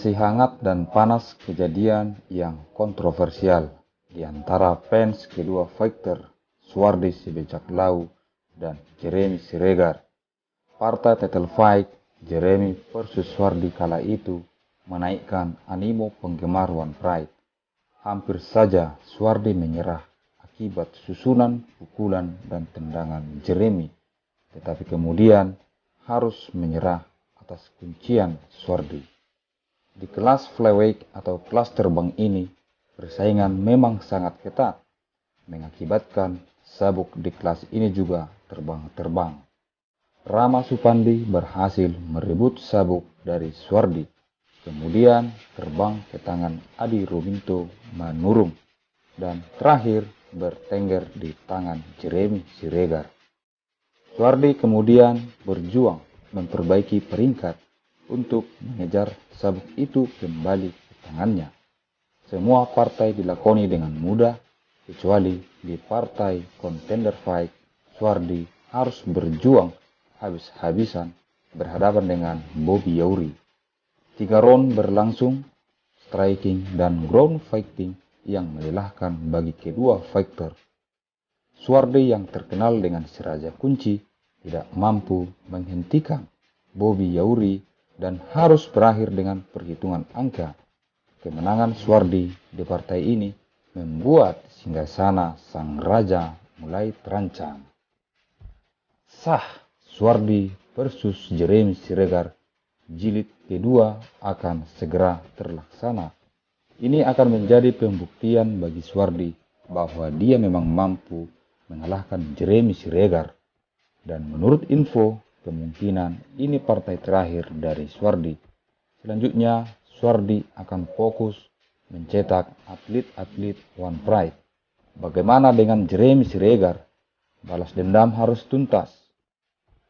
Masih hangat dan panas kejadian yang kontroversial di antara fans kedua fighter, Suardi si Becak Lau dan Jeremy Siregar. Partai title fight Jeremy versus Suardi kala itu menaikkan animo penggemar One Pride. Hampir saja Suardi menyerah akibat susunan pukulan dan tendangan Jeremy, tetapi kemudian harus menyerah atas kuncian Suardi. Di kelas flyweight atau kelas terbang ini, persaingan memang sangat ketat, mengakibatkan sabuk di kelas ini juga terbang-terbang. Rama Supandi berhasil merebut sabuk dari Suardi, kemudian terbang ke tangan Adi Ruminto Manurung, dan terakhir bertengger di tangan Jeremy Siregar. Suardi kemudian berjuang memperbaiki peringkat untuk mengejar sabuk itu kembali ke tangannya. Semua partai dilakoni dengan mudah, kecuali di partai contender fight, Suardi harus berjuang habis-habisan berhadapan dengan Bobby Yauri. 3 round berlangsung, striking dan ground fighting yang melelahkan bagi kedua fighter. Suardi yang terkenal dengan si raja kunci tidak mampu menghentikan Bobby Yauri dan harus berakhir dengan perhitungan angka. Kemenangan Suardi di partai ini membuat singgasana sang raja mulai terancam. Sah, Suardi versus Jeremy Siregar jilid kedua akan segera terlaksana. Ini akan menjadi pembuktian bagi Suardi bahwa dia memang mampu mengalahkan Jeremy Siregar. Dan menurut info, kemungkinan ini partai terakhir dari Suardi. Selanjutnya, Suardi akan fokus mencetak atlet-atlet One Pride. Bagaimana dengan Jeremy Siregar? Balas dendam harus tuntas.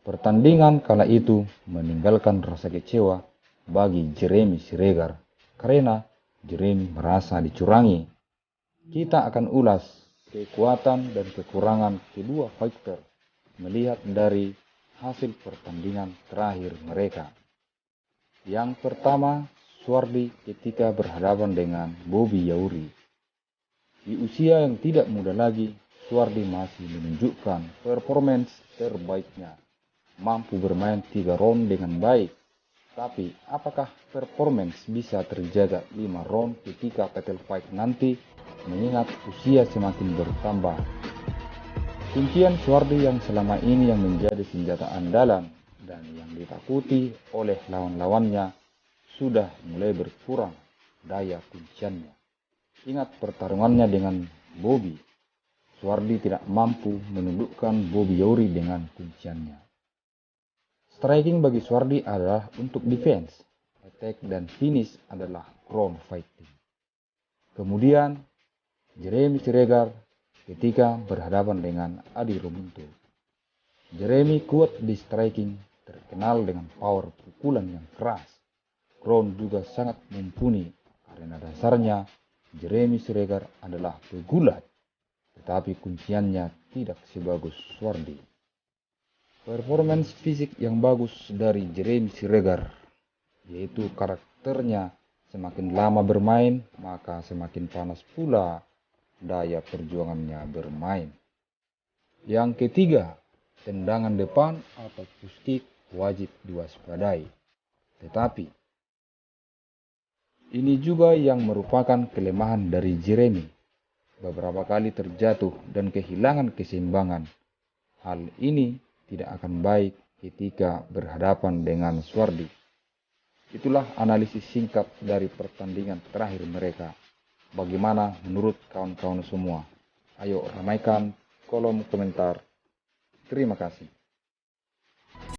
Pertandingan kala itu meninggalkan rasa kecewa bagi Jeremy Siregar karena Jeremy merasa dicurangi. Kita akan ulas kekuatan dan kekurangan kedua fighter melihat dari hasil pertandingan terakhir mereka. Yang pertama, Suardi ketika berhadapan dengan Bobby Yauri. Di usia yang tidak muda lagi, Suardi masih menunjukkan performance terbaiknya. Mampu bermain 3 round dengan baik. Tapi apakah performance bisa terjaga 5 round ketika title fight nanti mengingat usia semakin bertambah? Kuncian Suardi yang selama ini yang menjadi senjata andalan dan yang ditakuti oleh lawan-lawannya sudah mulai berkurang daya kunciannya. Ingat pertarungannya dengan Bobby. Suardi tidak mampu menundukkan Bobby Yauri dengan kunciannya. Striking bagi Suardi adalah untuk defense, attack dan finish adalah ground fighting. Kemudian Jeremy Siregar ketika berhadapan dengan Adi Ruminto. Jeremy kuat di striking, terkenal dengan power pukulan yang keras. Ground juga sangat mumpuni karena dasarnya Jeremy Siregar adalah pegulat, tetapi kunciannya tidak sebagus Suardi. Performance fisik yang bagus dari Jeremy Siregar, yaitu karakternya semakin lama bermain, maka semakin panas pula daya perjuangannya bermain. Yang ketiga, tendangan depan atau pustik wajib diwaspadai. Tetapi ini juga yang merupakan kelemahan dari Jeremy. Beberapa kali terjatuh dan kehilangan keseimbangan. Hal ini tidak akan baik ketika berhadapan dengan Suardi. Itulah analisis singkat dari pertandingan terakhir mereka. Bagaimana menurut kawan-kawan semua? Ayo ramaikan kolom komentar. Terima kasih.